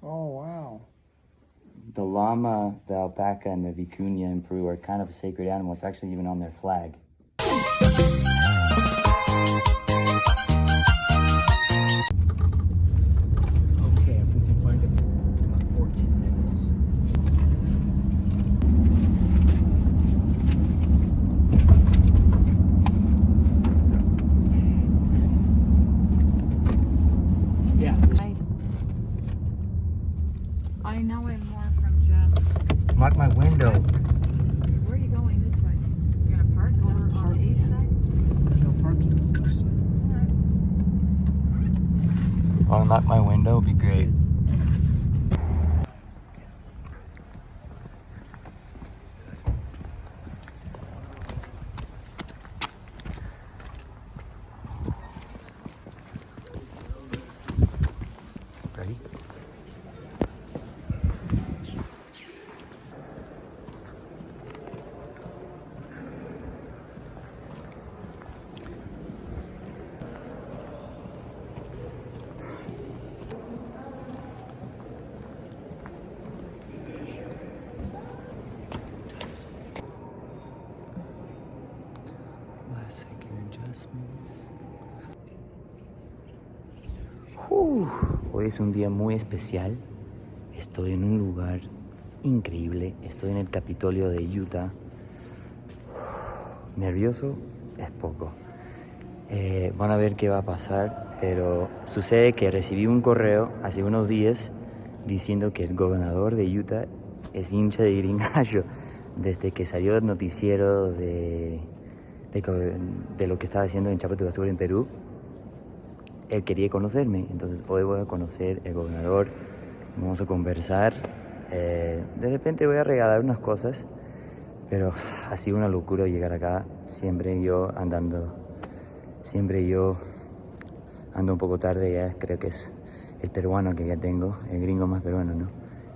Oh, wow. The llama, the alpaca, and the vicuña in Peru are kind of a sacred animal. It's actually even on their flag. Okay, if we can find it, about 14 minutes. Yeah. I know it more from Jeff's. Lock my window. Where are you going this way? You're gonna park over on the east side? There's no parking. Unlock my window would be great. Ready? Last second adjustments. Hoy es un día muy especial. Estoy en un lugar increíble. Estoy en el Capitolio de Utah. Nervioso es poco. Van a ver qué va a pasar, pero sucede que recibí un correo hace unos días diciendo que el gobernador de Utah es hincha de Gringallo desde que salió el noticiero de lo que estaba haciendo en Chapa Tu Basura en Perú. Él quería conocerme, entonces hoy voy a conocer el gobernador, vamos a conversar, de repente voy a regalar unas cosas, pero ha sido una locura llegar acá, siempre yo ando un poco tarde, ya creo que es el peruano que ya tengo, el gringo más peruano, ¿no?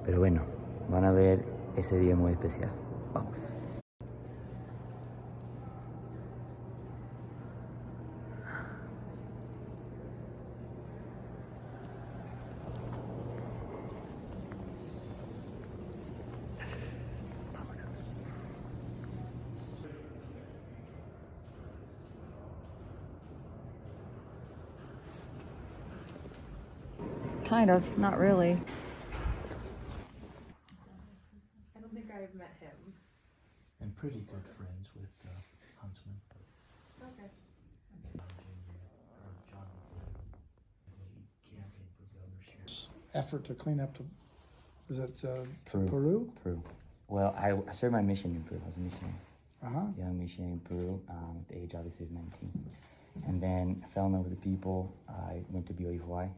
Pero bueno, van a ver ese día muy especial, vamos. Kind of, not really. I don't think I've met him. And pretty good friends with Huntsman. Okay. Effort to clean up is it Peru. Peru? Peru. Well, I served my mission in Peru. I was a missionary. Uh-huh. Young missionary in Peru at the age obviously of 19. And then I fell in love with the people. I went to BYU Hawaii,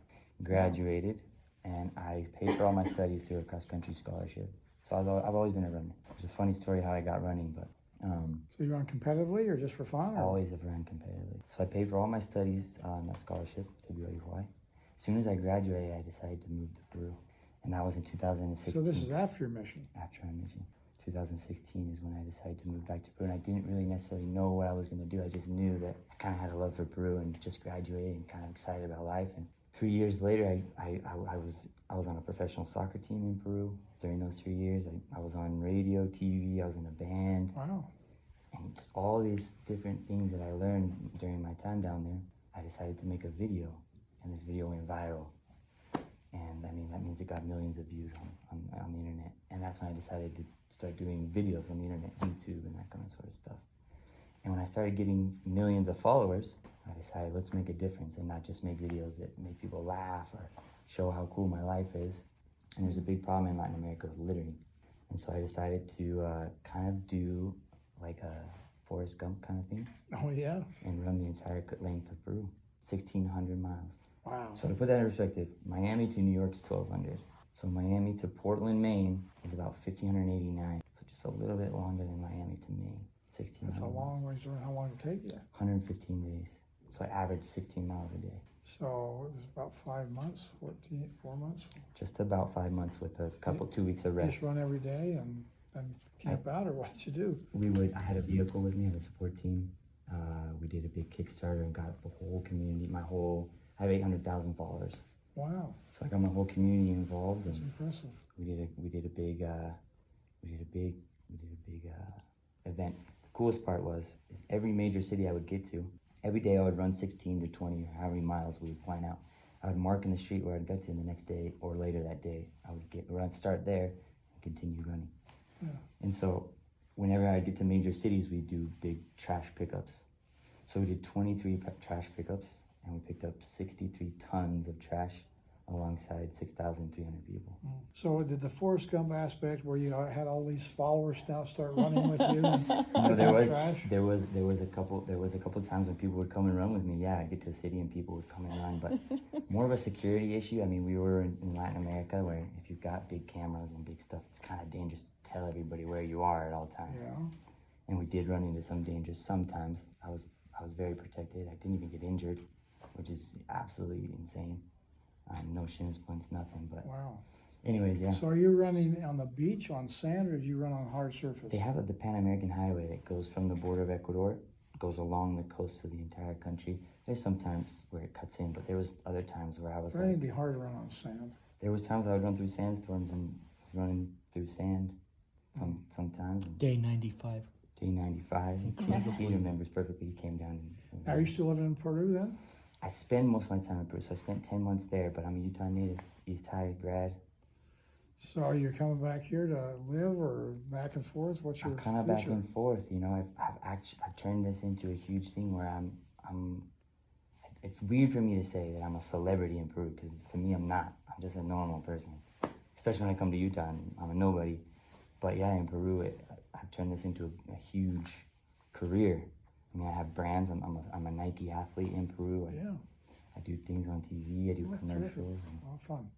graduated, and I paid for all my studies through a cross-country scholarship. So I've always been a runner. It's a funny story how I got running, but So you run competitively or just for fun? I Or? always have run competitively. So I paid for all my studies on that scholarship to BYU Hawaii. As soon as I graduated, I decided to move to Peru. And that was in 2016. So this is after your mission? After my mission. 2016 is when I decided to move back to Peru. And I didn't really necessarily know what I was going to do. I just knew that I kind of had a love for Peru and just graduated and kind of excited about life. And 3 years later, I was on a professional soccer team in Peru. During those 3 years, I was on radio, TV, I was in a band. Wow. And just all these different things that I learned during my time down there, I decided to make a video. And this video went viral. And I mean, that means it got millions of views on the internet. And that's when I decided to start doing videos on the internet, YouTube and that kind of sort of stuff. And when I started getting millions of followers, I decided let's make a difference and not just make videos that make people laugh or show how cool my life is. And there's a big problem in Latin America with littering. And so I decided to kind of do like a Forrest Gump kind of thing. Oh, yeah? And run the entire length of Peru, 1,600 miles. Wow. So to put that in perspective, Miami to New York is 1,200. So Miami to Portland, Maine is about 1,589. So just a little bit longer than Miami to Maine. 16 That's a miles. long ways. How long did it take you? 115 days. So I average 16 miles a day. So it was about 5 months, 4 months? Just about 5 months with a couple, 2 weeks of You rest. just run every day and camp out, or what did you do? I had a vehicle with me, I had a support team. We did a big Kickstarter and got the whole community, I have 800,000 followers. Wow, So I got my whole community involved, that's and impressive. we did a big event. The coolest part was is every major city I would get to, every day I would run 16 to 20 or how many miles we would plan out. I would mark in the street where I'd get to, and the next day or later that day I would start there and continue running. Yeah. And so whenever I get to major cities, we do big trash pickups. So we did 23 trash pickups, and we picked up 63 tons of trash alongside 6,300 people. So did the Forrest Gump aspect where you had all these followers now start running with you? And No, trash? there was a couple times when people would come and run with me. Yeah, I'd get to a city and people would come and run, but more of a security issue. I mean, we were in Latin America where if you've got big cameras and big stuff, it's kind of dangerous to tell everybody where you are at all times. Yeah. And we did run into some dangers sometimes. I was very protected. I didn't even get injured, which is absolutely insane. No shins, splints, nothing. But Wow. anyways, yeah. So are you running on the beach on sand, or do you run on hard surface? They have the Pan American Highway that goes from the border of Ecuador, goes along the coast of the entire country. There's some times where it cuts in, but there was other times where I was I think it'd be hard to run on sand. there was times I would run through sandstorms and running through sand sometimes. And Day 95. Day 95. He remembers perfectly. He came down. Are you still living in Peru then? I spend most of my time in Peru, so I spent 10 months there, but I'm a Utah native, East High grad. So are you coming back here to live or back and forth? What's your I'm kind of future? back and forth, you know. I've turned this into a huge thing where it's weird for me to say that I'm a celebrity in Peru, because to me I'm not. I'm just a normal person, especially when I come to Utah and I'm a nobody. But yeah, in Peru, I've turned this into a huge career. I mean, I have brands. I'm a Nike athlete in Peru. Yeah. I do things on TV. I do That's commercials. terrific. Oh, fun.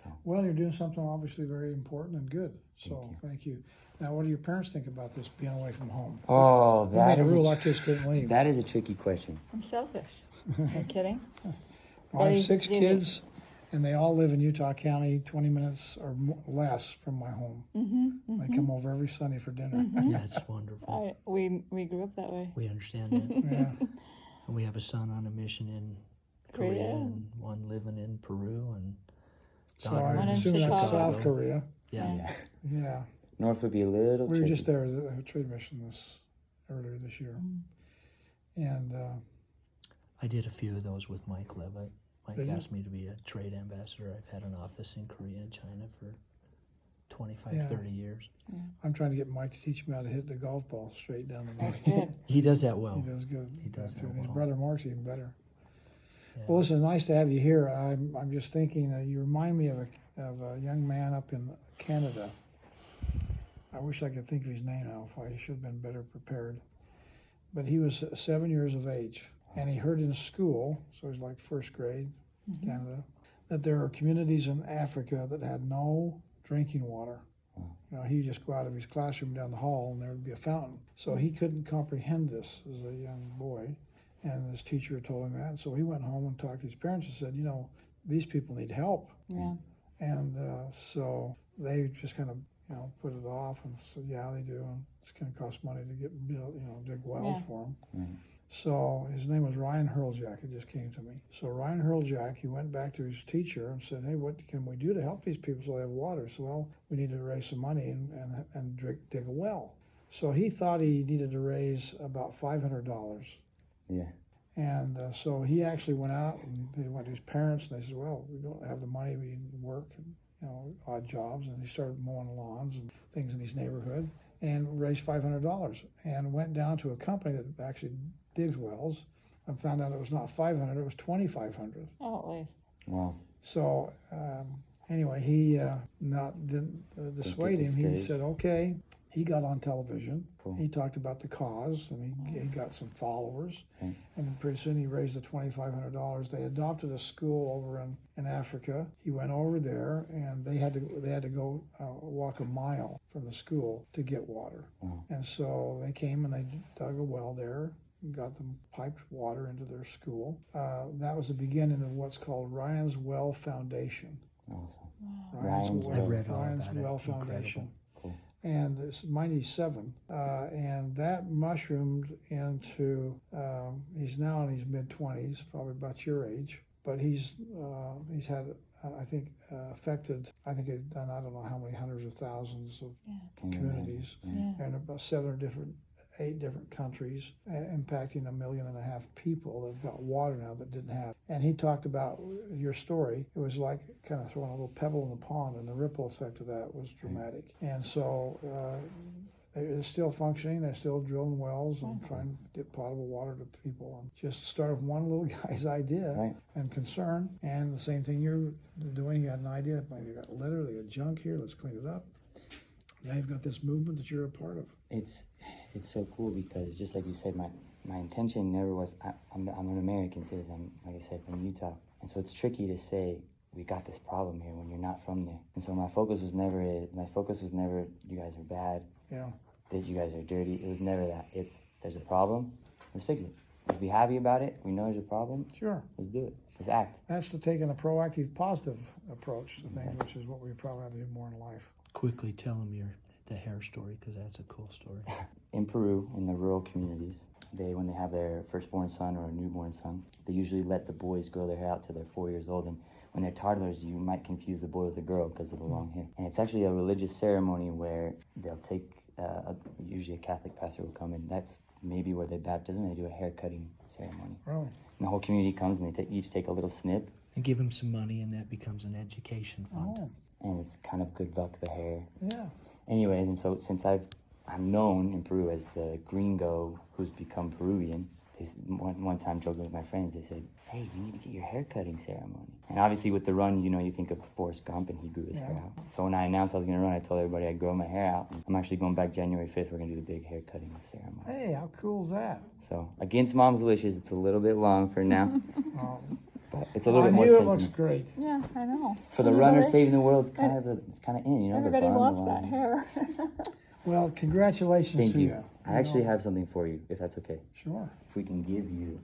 So. Well, you're doing something obviously very important and good. So thank you. Now, what do your parents think about this, being away from home? Oh, They made that a is rule like this couldn't leave. that is a tricky question. I'm selfish. Are you kidding? I have But 6 he's- kids, and they all live in Utah County, 20 minutes or less from my home. They come over every Sunday for dinner. That's wonderful. We grew up that way. We understand that. Yeah. And we have a son on a mission in Korea. Korea and one living in Peru and So daughter I One in assume that's Chicago. South Korea. Yeah. Yeah. Yeah. North would be a little We were tricky. just there as a trade mission earlier this year. And I did a few of those with Mike Levitt. Mike Did you? asked me to be a trade ambassador. I've had an office in Korea and China for 25, Yeah. 30 years. I'm trying to get Mike to teach me how to hit the golf ball straight down the middle. Good. He does that well. He does good. He does too. that His well. brother Mark's even better. Yeah. Well, listen, nice to have you here. I'm just thinking that you remind me of a young man up in Canada. I wish I could think of his name now. I should have been better prepared. But he was 7 years of age, and he heard in school, so he's like first grade, Canada, that there are communities in Africa that had no drinking water. You know, he'd just go out of his classroom down the hall, and there would be a fountain. So he couldn't comprehend this as a young boy, and his teacher told him that. And so he went home and talked to his parents and said, you know, these people need help. Yeah. And so they just kind of, you know, put it off and said, yeah, they do. And it's going to cost money to get built, you know, dig wells Yeah. for them. Right. So his name was Ryan Hurljack. It just came to me. So Ryan Hurljack, he went back to his teacher and said, hey, what can we do to help these people so they have water? So, well, we need to raise some money and dig a well. So he thought he needed to raise about $500. Yeah. And so he actually went out and he went to his parents, and they said, well, we don't have the money, we work, and, you know, odd jobs. And he started mowing lawns and things in his neighborhood and raised $500 and went down to a company that actually digs wells and found out it was not 500, it was 2,500. Oh, at least. Wow. So anyway, he didn't dissuade him. He discouraged. said, okay. He got on television. Cool. He talked about the cause, and he got some followers. Okay. And pretty soon he raised the $2,500. They adopted a school over in Africa. He went over there, and they had to go walk a mile from the school to get water. Wow. And so they came and they dug a well there, got them piped water into their school. That was the beginning of what's called Ryan's Well Foundation. Awesome. Ryan's I've read all Ryan's about it. Well Incredible. Foundation. Cool. And it's 97, and that mushroomed into, he's now in his mid-20s, probably about your age, but he's had, I think, affected, I think they've done, I don't know how many hundreds of thousands of communities, and about 8 different countries, impacting 1.5 million people that've got water now that didn't have. And he talked about your story. It was like kind of throwing a little pebble in the pond, and the ripple effect of that was dramatic. And so they're still functioning. They're still drilling wells and trying to get potable water to people. And just start with one little guy's idea and concern. And the same thing you're doing. You had an idea. You got litter. They got junk here. Let's clean it up. Now you've got this movement that you're a part of. It's so cool because just like you said, my intention never was, I'm an American citizen, like I said, from Utah. And so it's tricky to say, we got this problem here when you're not from there. And so my focus was never, you guys are bad, that you guys are dirty. It was never that. It's, there's a problem, let's fix it. Let's be happy about it. We know there's a problem. Sure. Let's do it. Let's act. That's to taking a proactive, positive approach to things, which is what we probably have to do more in life. Quickly tell them the hair story, because that's a cool story. In Peru, in the rural communities, when they have their firstborn son or a newborn son, they usually let the boys grow their hair out till they're 4 years old. And when they're toddlers, you might confuse the boy with the girl because of the long hair. And it's actually a religious ceremony where they'll take, usually a Catholic pastor will come in. That's maybe where they baptize them. They do a hair cutting ceremony. Really? And the whole community comes and they each take a little snip. And give them some money, and that becomes an education fund. Oh. And it's kind of good luck, the hair. Yeah. Anyways, and so since I'm known in Peru as the gringo who's become Peruvian, one time joking with my friends, they said, hey, you need to get your hair cutting ceremony. And obviously with the run, you think of Forrest Gump, and he grew his hair out. So when I announced I was going to run, I told everybody I'd grow my hair out. I'm actually going back January 5th. We're going to do the big hair cutting ceremony. Hey, how cool is that? So against mom's wishes, it's a little bit long for now. But it's a Well, little I bit more knew it sentimental. looks great. Yeah, I know. For the runner saving the world, it's kind of in, Everybody the wants fun, that hair. Well, congratulations Thank to you. you. I actually have something for you, if that's okay. Sure. If we can give you,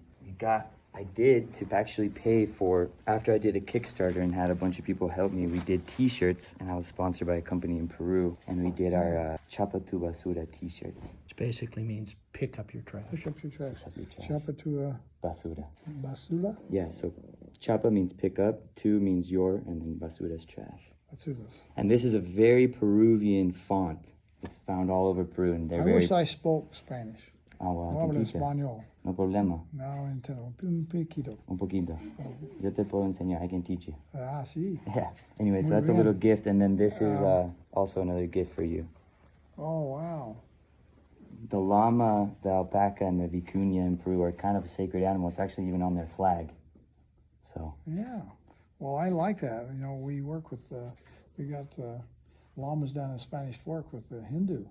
I did to actually pay for, after I did a Kickstarter and had a bunch of people help me, we did t-shirts, and I was sponsored by a company in Peru, and we did our Chapa Tu Basura t-shirts. Which basically means pick up your trash. Pick up your trash. Up your trash. Chapa Tu Basura. Basura? Yeah, so Chapa means pick up, tu means your, and then basura is trash. Basuras. And this is a very Peruvian font. It's found all over Peru, and they're I very... wish I spoke Spanish. Oh, well, No I hablo can teach you. español. No problema. No entiendo. Un poquito. Un poquito. Yo te puedo enseñar. I can teach you. Ah, sí. Yeah. Anyway, so Muy that's a bien. little gift, and then this is also another gift for you. Oh, wow. The llama, the alpaca, and the vicuña in Peru are kind of a sacred animal. It's actually even on their flag. So. Yeah. Well, I like that. We work with, we got llamas down in Spanish Fork with the Hindu.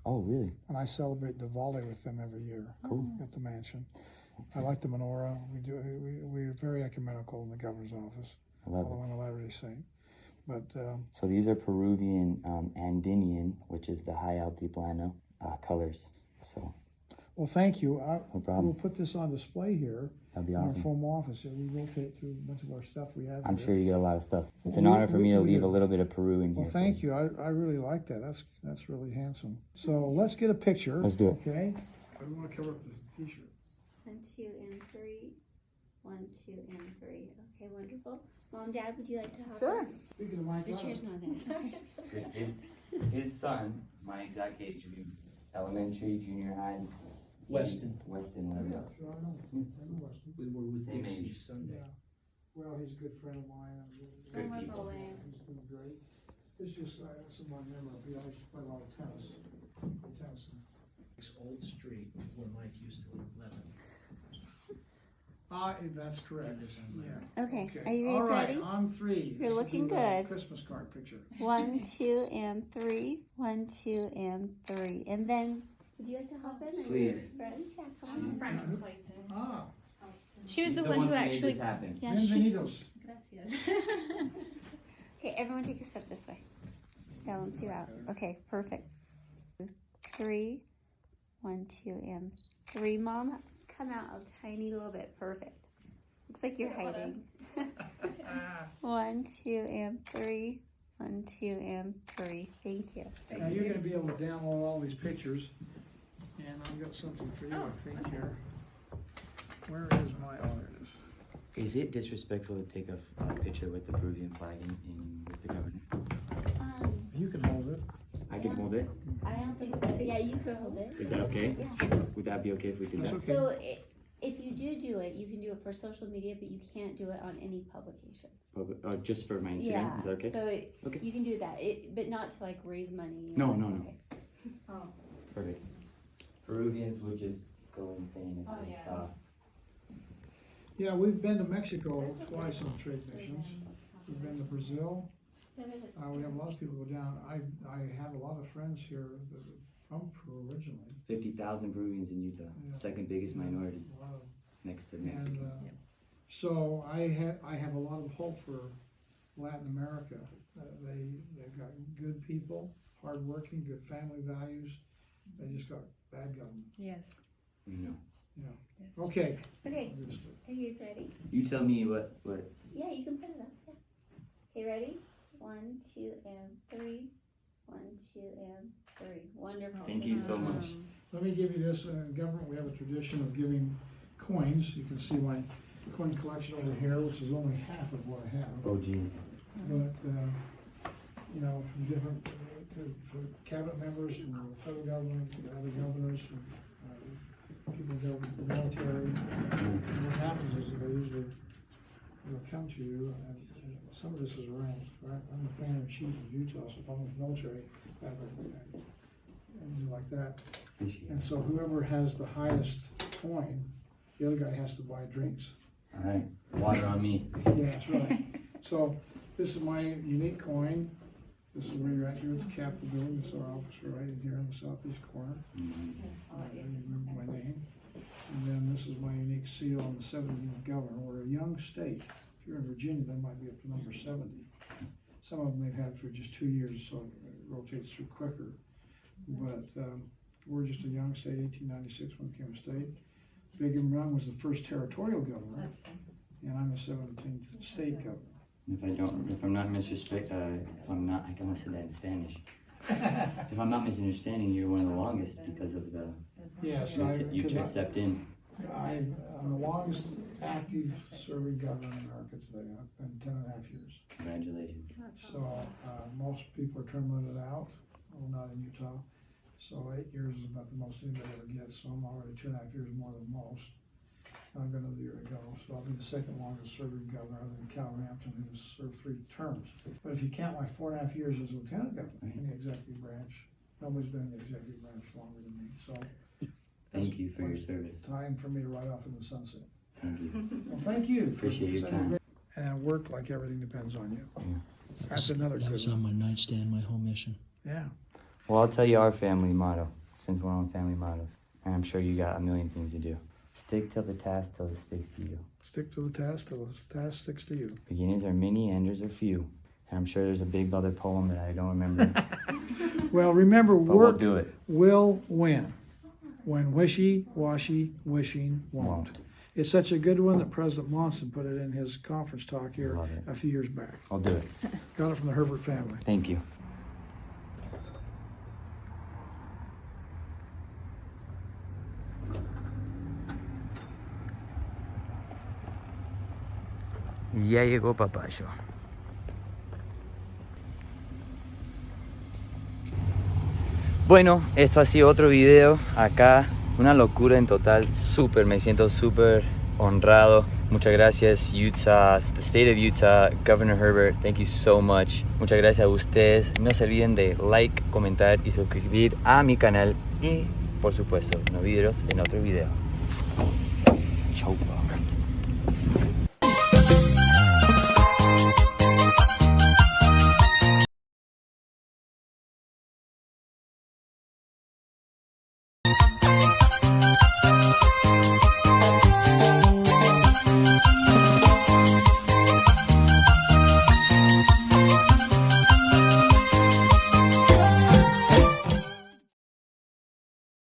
Oh, really? And I celebrate Diwali with them every year. Cool. At the mansion. I like the menorah. We're very ecumenical in the governor's office. I love although it. I'm a Latter-day Saint. But So these are Peruvian Andinian, which is the high altiplano colors. So. well, thank you. No problem. We'll put this on display here That'd be in our awesome. foam office. We rotate through a bunch of our stuff we have. I'm here. sure you get a lot of stuff. It's an We- honor for me to we leave do. a little bit of Peru in here. Well, thank you. I really like that. That's really handsome. So let's get a picture. Let's do it. Okay. I want to cover up this T-shirt. 1, 2, and 3. 1, 2, and 3. Okay, wonderful. Mom, Dad, would you like to hop Sure. on? Speaking of my The chair's not there. His son, my exact age, would be elementary, junior high. Weston. Weston, whatever. Sure, I know. I know Weston. We were with Same Dixie age. Sunday. Yeah. Well, he's a good friend of mine. Good people. He's doing great. It's just some of my memory. We always play a lot of tennis. It's Old Street where Mike used to live. That's correct. Yeah. Okay, are you guys All right, ready? on 3. You're This will looking be the good. Christmas card picture. 1, 2, and 3. 1, 2, and 3. And then, would you like to hop in? Are you Please. friends? Yeah, come on. Ah, She was the one who actually. Happen. Yeah, she. bienvenidos. Okay, everyone take a step this way. Balance you out. Okay, perfect. 3. 1, 2, and 3. Mom, come out a tiny little bit. Perfect. Looks like you're hiding. 1, 2, and 3. 1, 2, and 3. Thank you. Now you're going to be able to download all these pictures, and I've got something for you, I think, here. Where is my, oh, there it is. Is it disrespectful to take a picture with the Peruvian flag in with the governor? You can hold it. I can hold it. I don't think that, yeah, you can hold it. Is that okay? Yeah. Would that be okay if we did That's that? okay. So if you do it, you can do it for social media, but you can't do it on any publication. Oh, just for my Instagram? Yeah. Is that okay? So Okay. you can do that, but not to like raise money. No, no, no. Okay. Oh. Perfect. Peruvians would just go insane if Oh, they yeah. saw. Yeah, we've been to Mexico twice on trade missions. We've been to Brazil. We have a lot of people go down. I have a lot of friends here that are from Peru originally. 50,000 Peruvians in Utah, Yeah. second biggest minority A lot of next to And Mexicans. so I have a lot of hope for Latin America. They've got good people, hardworking, good family values. They just got bad government. Yes. No. Okay. Okay, are you guys ready? You tell me what. Yeah, you can put it up. Yeah. Okay, ready? 1, 2, and 3. 1, 2, and 3. Wonderful. Thank you so much. Let me give you this. In government, we have a tradition of giving coins. You can see my coin collection over here, which is only half of what I have. Oh, geez. But, you know, from different for cabinet members, from the federal government, other governors, from people who go to the military. And what happens is that they'll come to you, and some of this is arranged. Right? I'm the commander in chief of Utah, so if I'm in the military, and do like that. And so whoever has the highest coin, the other guy has to buy drinks. All right. Water on me. Yeah, that's right. So this is my unique coin. This is where you're at here at the Capitol building. This is our office right in here in the southeast corner. You remember my name. And then this is my unique seal on the 17th governor. We're a young state. If you're in Virginia, they might be up to number 70. Some of them they've had for just 2 years, so it rotates through quicker. But we're just a young state, 1896 when we became a state. Brigham Young was the first territorial governor, and I'm the 17th state governor. If I'm not I can say that in Spanish. If I'm not misunderstanding, you're one of the longest because of the. Yes, you stepped in. I'm the longest active serving governor in America today. I've been 10 and a half years. Congratulations. So most people are term limited out, well, not in Utah. So 8 years is about the most anybody ever gets. So I'm already 2.5 years more than most. I've been another year ago, so I'll be the second longest serving governor other than Cal Rampton, who has served 3 terms. But if you count my 4.5 years as lieutenant governor in the executive branch, nobody's been in the executive branch longer than me. So Thank you for your service. time for me to ride off in the sunset. Thank you. Well, thank you. Appreciate your time. And work like everything depends on you. Yeah. That's another That good was on one. my nightstand my whole mission. Yeah. Well, I'll tell you our family motto, since we're on family mottos. And I'm sure you got a million things to do. Stick to the task till it sticks to you. Stick to the task till the task sticks to you. Beginnings are many, enders are few. And I'm sure there's a big other poem that I don't remember. Well, remember, But work we'll do it. will win when wishy-washy wishing won't. It's such a good one that President Monson put it in his conference talk here Love it. a few years back. I'll do it. Got it from the Herbert family. Thank you. Ya llegó Papayo. Bueno, esto ha sido otro video acá, una locura en total, me siento súper honrado. Muchas gracias Utah, the state of Utah, Governor Herbert, thank you so much. Muchas gracias a ustedes, no se olviden de like, comentar y suscribir a mi canal y por supuesto nos vemos en otro video. Chau.